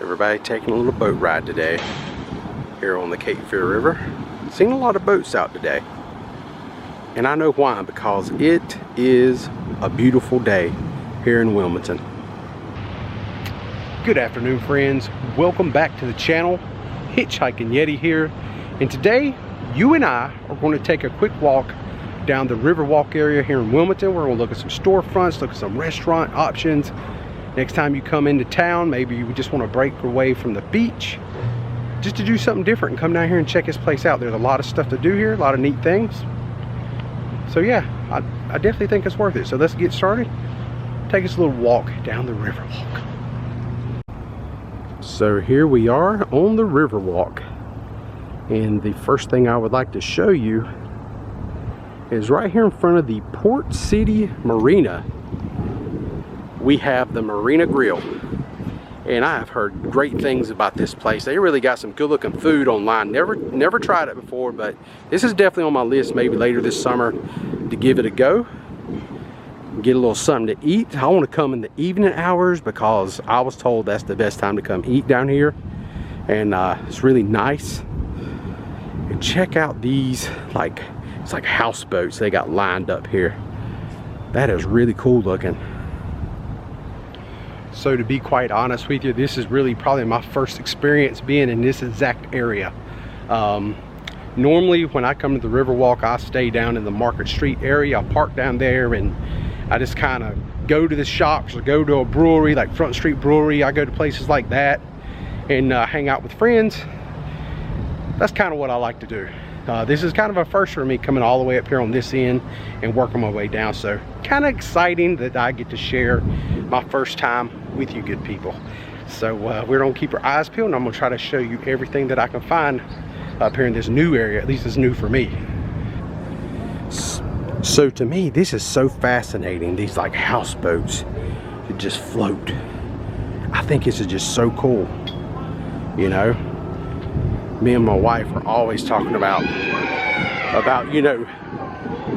Everybody taking a little boat ride today here on the Cape Fear River. Seen a lot of boats out today, and I know why, because it is a beautiful day here in Wilmington. Good afternoon, friends. Welcome back to the channel. Hitchhiking Yeti here, and today you and I are going to take a quick walk down the Riverwalk area here in Wilmington. We're going to look at some storefronts, look at some restaurant options. Next time you come into town, maybe you just want to break away from the beach, just to do something different and come down here and check this place out. There's a lot of stuff to do here, a lot of neat things. So yeah, I definitely think it's worth it. So let's get started. Take us a little walk down the Riverwalk. So here we are on the Riverwalk, and the first thing I would like to show you is right here in front of the Port City Marina. We have the Marina Grill, and I have heard great things about this place. They really got some good looking food online. Never tried it before, but this is definitely on my list, maybe later this summer, to give it a go, get a little something to eat. I want to come in the evening hours because I was told that's the best time to come eat down here, and it's really nice. And check out these, it's like houseboats they got lined up here. That is really cool looking. So to be quite honest with you, this is really probably my first experience being in this exact area. Normally when I come to the Riverwalk, I stay down in the Market Street area. I park down there and I just kind of go to the shops or go to a brewery like Front Street Brewery. I go to places like that and hang out with friends. That's kind of what I like to do. This is kind of a first for me, coming all the way up here on this end and working my way down. So kind of exciting that I get to share my first time with you good people. So we're gonna keep our eyes peeled, and I'm gonna try to show you everything that I can find up here in this new area. At least it's new for me. So to me, this is so fascinating, these like houseboats that just float. I think this is just so cool, you know. Me and my wife are always talking about you know,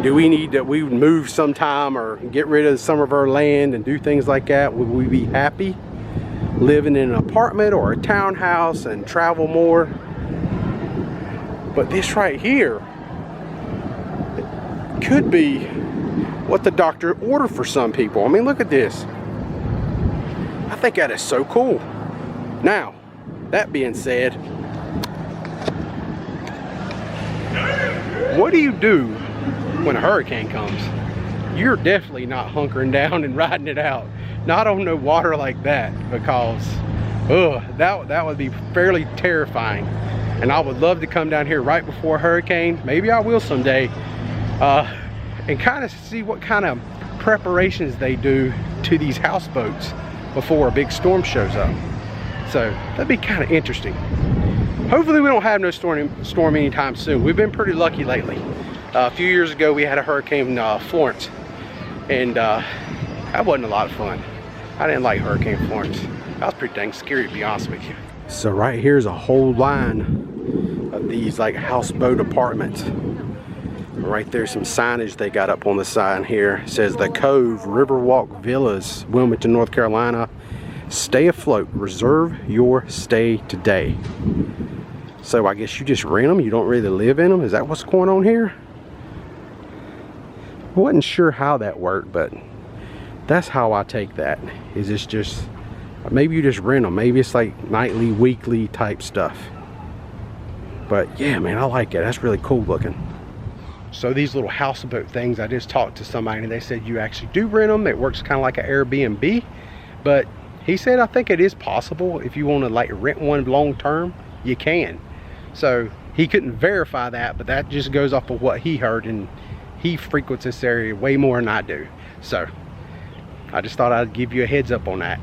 do we need that we would move sometime or get rid of some of our land and do things like that? Would we be happy living in an apartment or a townhouse and travel more? But this right here could be what the doctor ordered for some people. I mean, look at this. I think that is so cool. Now, that being said, what do you do when a hurricane comes? You're definitely not hunkering down and riding it out. Not on no water like that, because that would be fairly terrifying. And I would love to come down here right before a hurricane. Maybe I will someday, and kind of see what kind of preparations they do to these houseboats before a big storm shows up. So that'd be kind of interesting. Hopefully we don't have no storm anytime soon. We've been pretty lucky lately. A few years ago we had a hurricane Florence, and that wasn't a lot of fun. I didn't like Hurricane Florence. That was pretty dang scary, to be honest with you. So right here's a whole line of these like houseboat apartments. Right there's some signage they got up on the sign here. It says The Cove, Riverwalk Villas, Wilmington, North Carolina. Stay afloat, reserve your stay today. So I guess you just rent them, you don't really live in them. Is that what's going on here? I wasn't sure how that worked, but that's how I take that. Is it's just, maybe you just rent them. Maybe it's like nightly, weekly type stuff. But yeah, man, I like it. That's really cool looking. So these little houseboat things, I just talked to somebody and they said you actually do rent them. It works kind of like an Airbnb, but he said I think it is possible if you want to like rent one long term, you can. So he couldn't verify that, but that just goes off of what he heard, and he frequents this area way more than I do. So I just thought I'd give you a heads up on that.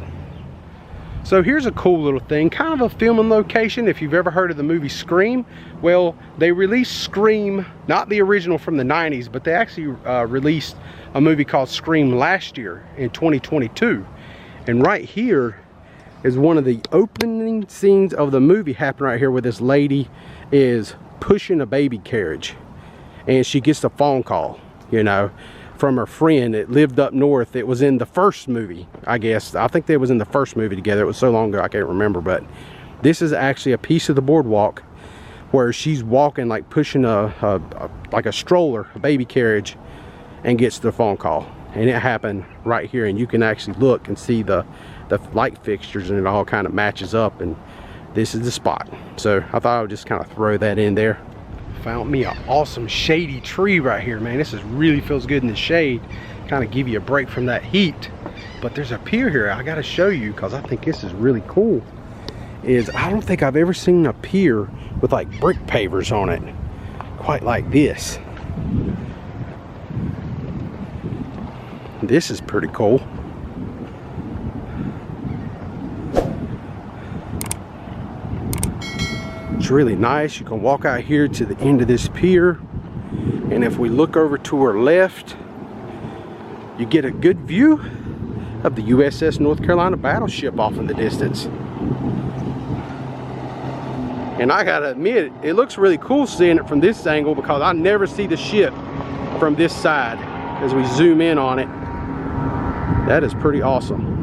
So here's a cool little thing, kind of a filming location. If you've ever heard of the movie Scream, well, they released Scream, not the original from the 90s, but they actually released a movie called Scream last year in 2022. And right here is one of the opening scenes of the movie happening right here, where this lady is pushing a baby carriage and she gets a phone call, you know, from her friend that lived up north. It was in the first movie, I guess. I think they was in the first movie together. It was so long ago I can't remember, but this is actually a piece of the boardwalk where she's walking, like pushing like a stroller, a baby carriage, and gets the phone call. And it happened right here, and you can actually look and see the light fixtures, and it all kind of matches up, and this is the spot. So I thought I would just kind of throw that in there. Found me an awesome shady tree right here, man. This really feels good in the shade, kind of give you a break from that heat. But there's a pier here I gotta show you, because I think this is really cool. I don't think I've ever seen a pier with like brick pavers on it quite like this. This is pretty cool. It's really nice. You can walk out here to the end of this pier, and if we look over to our left, you get a good view of the USS North Carolina battleship off in the distance. And I gotta admit, it looks really cool seeing it from this angle, because I never see the ship from this side. As we zoom in on it, that is pretty awesome.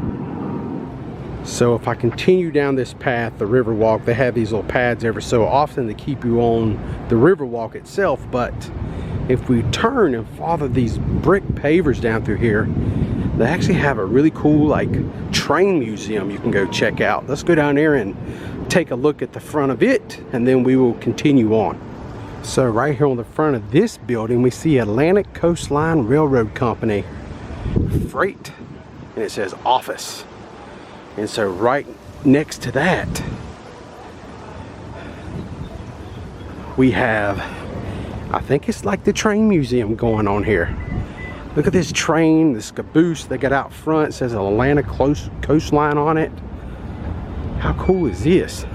So if I continue down this path, the Riverwalk, they have these little pads every so often to keep you on the Riverwalk itself. But if we turn and follow these brick pavers down through here, they actually have a really cool like train museum you can go check out. Let's go down there and take a look at the front of it, and then we will continue on. So right here on the front of this building, we see Atlantic Coastline Railroad Company Freight, and it says office. And so right next to that, we have, I think it's like the train museum going on here. Look at this train, this caboose they got out front. It says Atlantic Coastline on it. How cool is this?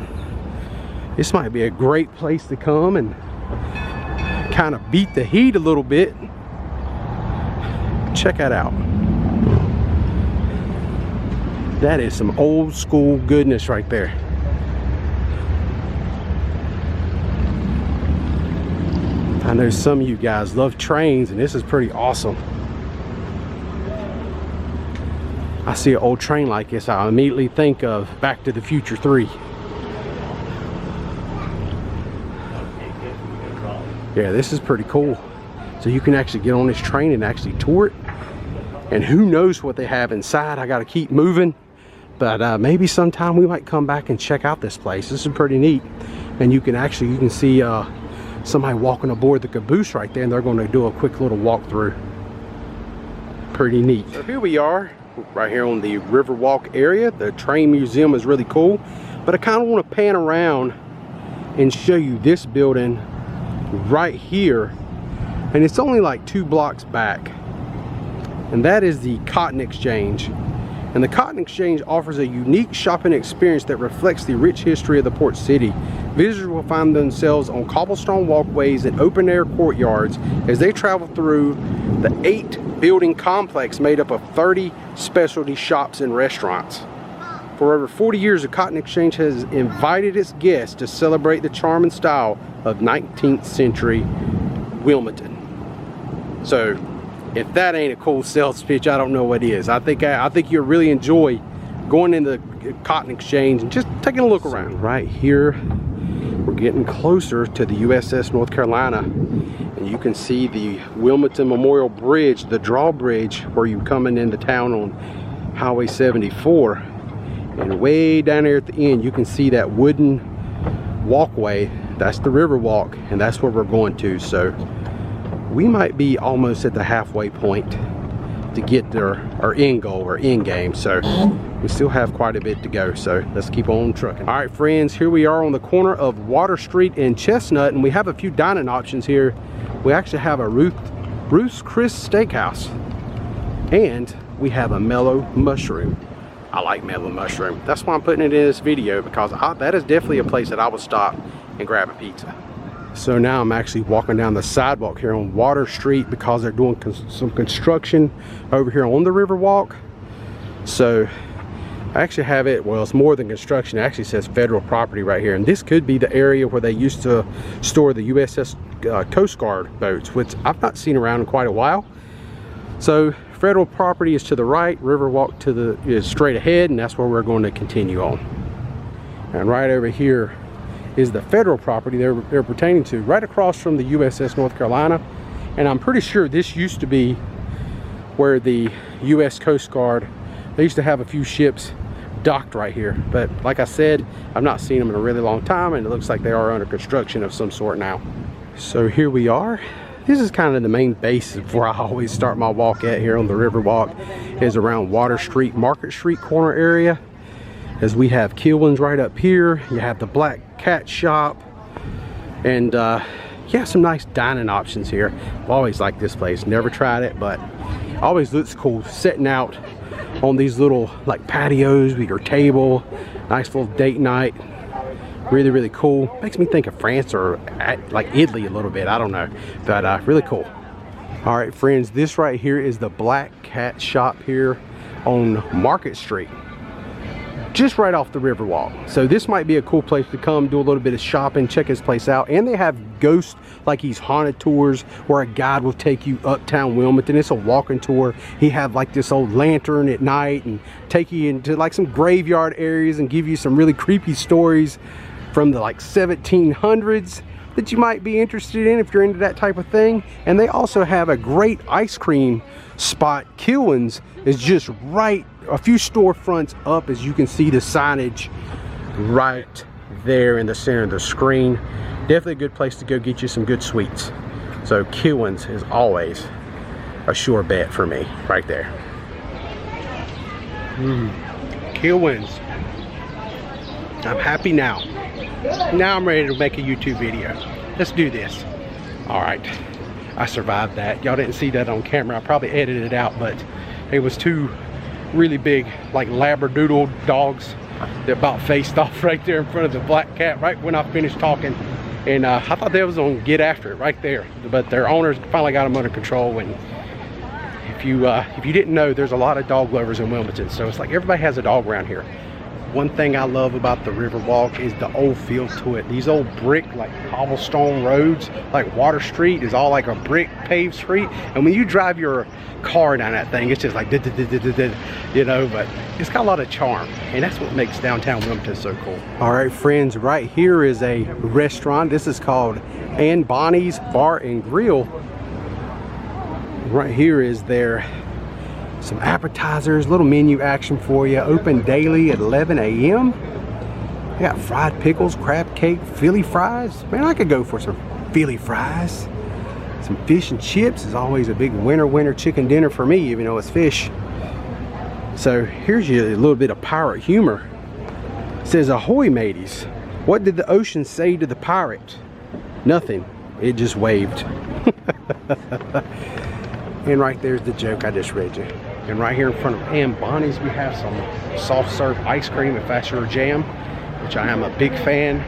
This might be a great place to come and kind of beat the heat a little bit. Check that out. That is some old school goodness right there. I know some of you guys love trains, and this is pretty awesome. I see an old train like this, I immediately think of Back to the Future 3. Yeah, this is pretty cool. So you can actually get on this train and actually tour it. And who knows what they have inside. I gotta keep moving. But maybe sometime we might come back and check out this place. This is pretty neat. And you can see somebody walking aboard the caboose right there, and they're gonna do a quick little walkthrough. Pretty neat. So here we are, right here on the Riverwalk area. The train museum is really cool. But I kind of want to pan around and show you this building right here. And it's only like 2 blocks back. And that is the Cotton Exchange. And the Cotton Exchange offers a unique shopping experience that reflects the rich history of the port city. Visitors will find themselves on cobblestone walkways and open-air courtyards as they travel through the 8-building complex made up of 30 specialty shops and restaurants. For over 40 years, the Cotton Exchange has invited its guests to celebrate the charm and style of 19th century Wilmington. So, if that ain't a cool sales pitch, I don't know what is. I think you'll really enjoy going into the Cotton Exchange and just taking a look around. Right here, we're getting closer to the USS North Carolina, and you can see the Wilmington Memorial Bridge, the drawbridge, where you're coming into town on Highway 74. And way down there at the end, you can see that wooden walkway. That's the Riverwalk, and that's where we're going to. So we might be almost at the halfway point to get there, our end goal, our end game. So we still have quite a bit to go, so let's keep on trucking. All right, friends, here we are on the corner of Water Street and Chestnut, and we have a few dining options here. We actually have a Ruth's Chris Steakhouse, and we have a Mellow Mushroom. I like Mellow Mushroom. That's why I'm putting it in this video, because that is definitely a place that I would stop and grab a pizza. So now I'm actually walking down the sidewalk here on Water Street, because they're doing some construction over here on the Riverwalk. So I actually have it, well, it's more than construction. It actually says federal property right here. And this could be the area where they used to store the USS Coast Guard boats, which I've not seen around in quite a while. So federal property is to the right, Riverwalk is straight ahead, and that's where we're going to continue on. And right over here is the federal property they're pertaining to, right across from the USS North Carolina. And I'm pretty sure this used to be where the US Coast Guard, they used to have a few ships docked right here. But like I said, I've not seen them in a really long time, and it looks like they are under construction of some sort now. So here we are. This is kind of the main base of where I always start my walk at here on the Riverwalk, is around Water Street, Market Street corner area. As we have Kilwin's right up here, you have the Black Cat Shop, and yeah, some nice dining options here. I've always liked this place, never tried it, but always looks cool sitting out on these little like patios with your table, nice little date night. Really, really cool. Makes me think of France or like Italy a little bit, I don't know, but really cool. All right, friends, this right here is the Black Cat Shop here on Market Street, just right off the Riverwalk. So this might be a cool place to come do a little bit of shopping, check his place out. And they have ghost, like these haunted tours where a guide will take you uptown Wilmington. It's a walking tour. He have like this old lantern at night and take you into like some graveyard areas and give you some really creepy stories from the like 1700s that you might be interested in if you're into that type of thing. And they also have a great ice cream spot. Kilwin's is just right a few storefronts up, as you can see the signage right there in the center of the screen. Definitely a good place to go get you some good sweets. So Kilwin's is always a sure bet for me right there. Kilwin's. I'm happy now. Now I'm ready to make a YouTube video. Let's do this. All right, I survived that. Y'all didn't see that on camera. I probably edited it out, but it was two really big like labradoodle dogs that about faced off right there in front of the Black Cat right when I finished talking. And I thought they was gonna get after it right there, but their owners finally got them under control. And if you didn't know, there's a lot of dog lovers in Wilmington, so it's like everybody has a dog around here. One thing I love about the Riverwalk is the old feel to it. These old brick, like cobblestone roads, like Water Street is all like a brick paved street. And when you drive your car down that thing, it's just like, you know, but it's got a lot of charm. And that's what makes downtown Wilmington so cool. All right, friends, right here is a restaurant. This is called Ann Bonnie's Bar and Grill. Right here is their some appetizers, little menu action for you. Open daily at 11 a.m. They got fried pickles, crab cake, Philly fries. Man, I could go for some Philly fries. Some fish and chips is always a big winter chicken dinner for me, even though it's fish. So here's you a little bit of pirate humor. It says, "Ahoy, mateys. What did the ocean say to the pirate?" "Nothing. It just waved." And right there's the joke I just read you. And right here in front of Ann Bonnie's, we have some soft serve ice cream if that's your jam, which I am a big fan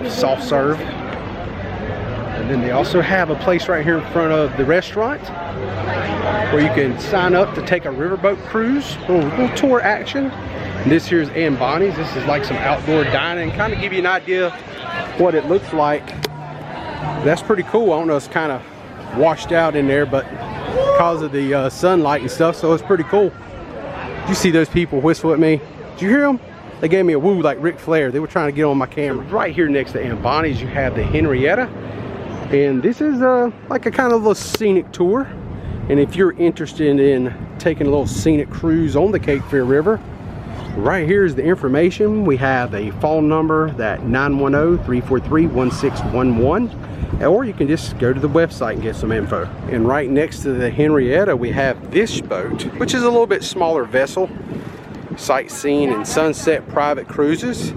of soft serve. And then they also have a place right here in front of the restaurant where you can sign up to take a riverboat cruise, a little tour action. And this here's Ann Bonnie's. This is like some outdoor dining, kind of give you an idea what it looks like. That's pretty cool. I don't know, it's kind of washed out in there, but because of the sunlight and stuff, so it's pretty cool. Did you see those people whistle at me? Did you hear them? They gave me a woo like Ric Flair. They were trying to get on my camera. Right here next to Ann Bonnie's, you have the Henrietta, and this is like a kind of little scenic tour. And if you're interested in taking a little scenic cruise on the Cape Fear River, right here is the information. We have a phone number, that 910-343-1611. Or you can just go to the website and get some info. And right next to the Henrietta, we have this boat, which is a little bit smaller vessel. Sightseeing and sunset private cruises.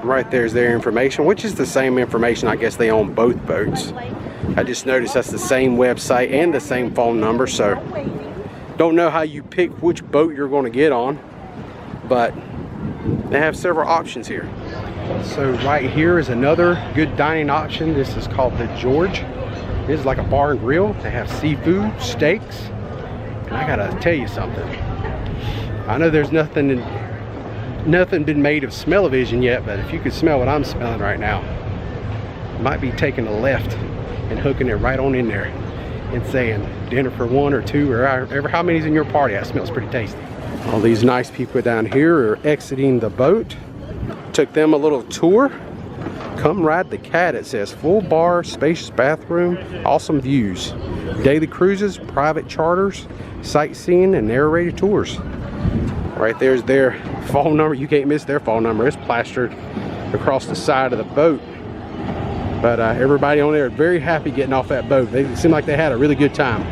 Right there's their information, which is the same information. I guess they own both boats. I just noticed that's the same website and the same phone number, so don't know how you pick which boat you're going to get on, but they have several options here. So right here is another good dining option. This is called the George. This is like a bar and grill. They have seafood, steaks, and I gotta tell you something. I know there's nothing been made of smell-o-vision yet, but if you could smell what I'm smelling right now, you might be taking a left and hooking it right on in there. and saying dinner for 1 or 2 or however how many's in your party. That smells pretty tasty. All these nice people down here are exiting the boat. Took them a little tour. Come ride the cat, it says. Full bar, spacious bathroom, awesome views. Daily cruises, private charters, sightseeing, and narrated tours. Right there's their phone number. You can't miss their phone number. It's plastered across the side of the boat. But everybody on there are very happy getting off that boat. They seem like they had a really good time.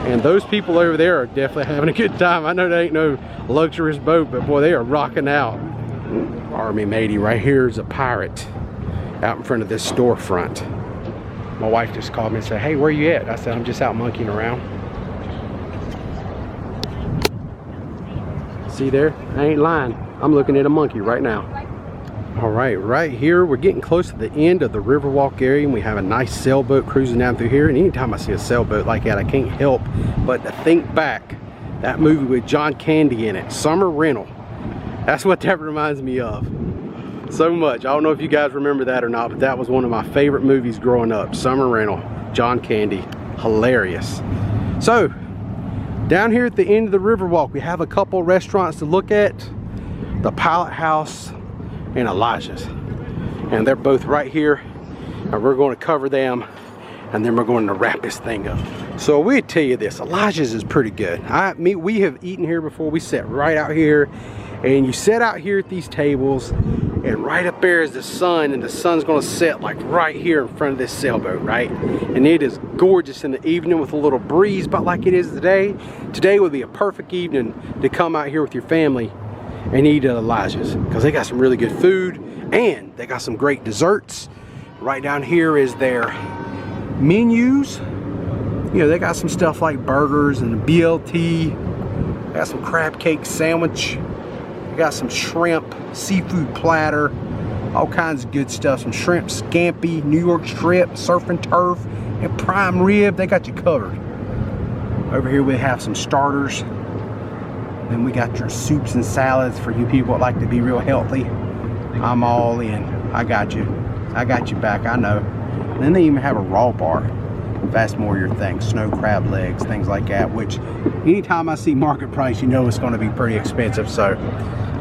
And those people over there are definitely having a good time. I know that ain't no luxurious boat, but boy, they are rocking out. Army matey, right here is a pirate out in front of this storefront. My wife just called me and said, hey, where you at? I said, I'm just out monkeying around. See there? I ain't lying. I'm looking at a monkey right now. All right, right here, we're getting close to the end of the Riverwalk area, and we have a nice sailboat cruising down through here. And anytime I see a sailboat like that, I can't help but to think back that movie with John Candy in it, Summer Rental. That's what that reminds me of so much. I don't know if you guys remember that or not, but that was one of my favorite movies growing up. Summer Rental, John Candy, hilarious. So down here at the end of the Riverwalk, we have a couple restaurants to look at. The Pilot House and Elijah's, and they're both right here, and we're going to cover them, and then we're going to wrap this thing up. So we tell you this, Elijah's is pretty good. We have eaten here before. We sat right out here, and you sit out here at these tables, and right up there is the sun, and the sun's going to set like right here in front of this sailboat, right? And it is gorgeous in the evening with a little breeze, but like it is today. Today would be a perfect evening to come out here with your family and eat at Elijah's, because they got some really good food and they got some great desserts. Right down here is their menus. You know, they got some stuff like burgers and BLT. They got some crab cake sandwich. They got some shrimp seafood platter, all kinds of good stuff. Some shrimp scampi, New York strip, surf and turf, and prime rib. They got you covered. Over here we have some starters. Then we got your soups and salads for you people that like to be real healthy. I'm all in. I got you. I got you back, I know. And then they even have a raw bar. If that's more your thing. Snow crab legs, things like that, which anytime I see market price, you know it's going to be pretty expensive. So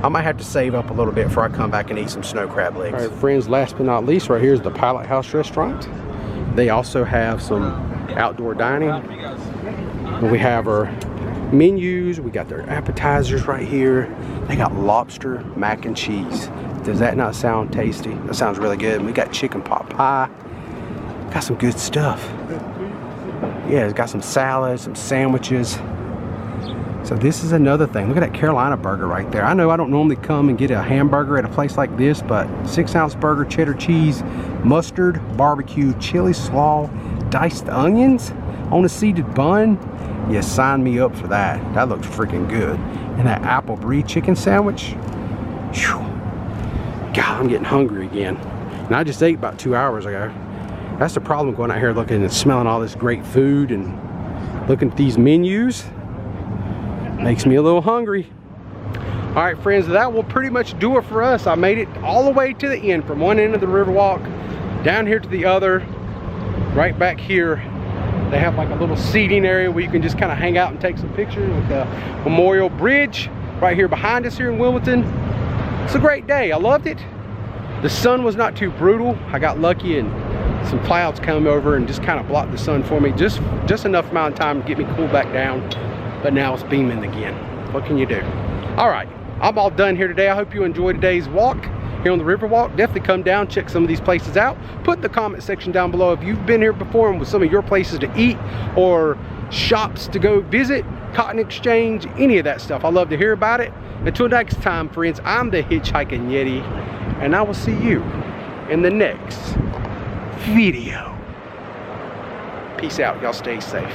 I might have to save up a little bit before I come back and eat some snow crab legs. All right, friends, last but not least, right here is the Pilot House restaurant. They also have some outdoor dining. And we have our menus. We got their appetizers right here. They got lobster mac and cheese. Does that not sound tasty? That sounds really good. And we got chicken pot pie. Got some good stuff. Yeah, it's got some salads, some sandwiches. So this is another thing. Look at that Carolina burger right there. I know I don't normally come and get a hamburger at a place like this, but 6-ounce burger, cheddar cheese, mustard, barbecue, chili slaw, diced onions on a seeded bun. Yeah, sign me up for that. That looks freaking good. And that apple brie chicken sandwich. Whew. God, I'm getting hungry again. And I just ate about 2 hours ago. That's the problem going out here looking and smelling all this great food and looking at these menus. Makes me a little hungry. All right, friends, that will pretty much do it for us. I made it all the way to the end, from one end of the Riverwalk down here to the other. Right back here, they have like a little seating area where you can just kind of hang out and take some pictures with the Memorial Bridge right here behind us here in Wilmington. It's a great day. I loved it. The sun was not too brutal. I got lucky and some clouds came over and just kind of blocked the sun for me. Just enough amount of time to get me cooled back down. But now it's beaming again. What can you do? All right, I'm all done here today. I hope you enjoyed today's walk here on the Riverwalk. Definitely come down, check some of these places out. Put in the comment section down below if you've been here before and with some of your places to eat or shops to go visit, cotton exchange, any of that stuff. I'd love to hear about it. Until next time, friends, I'm the Hitchhiking Yeti, and I will see you in the next video. Peace out. Y'all stay safe.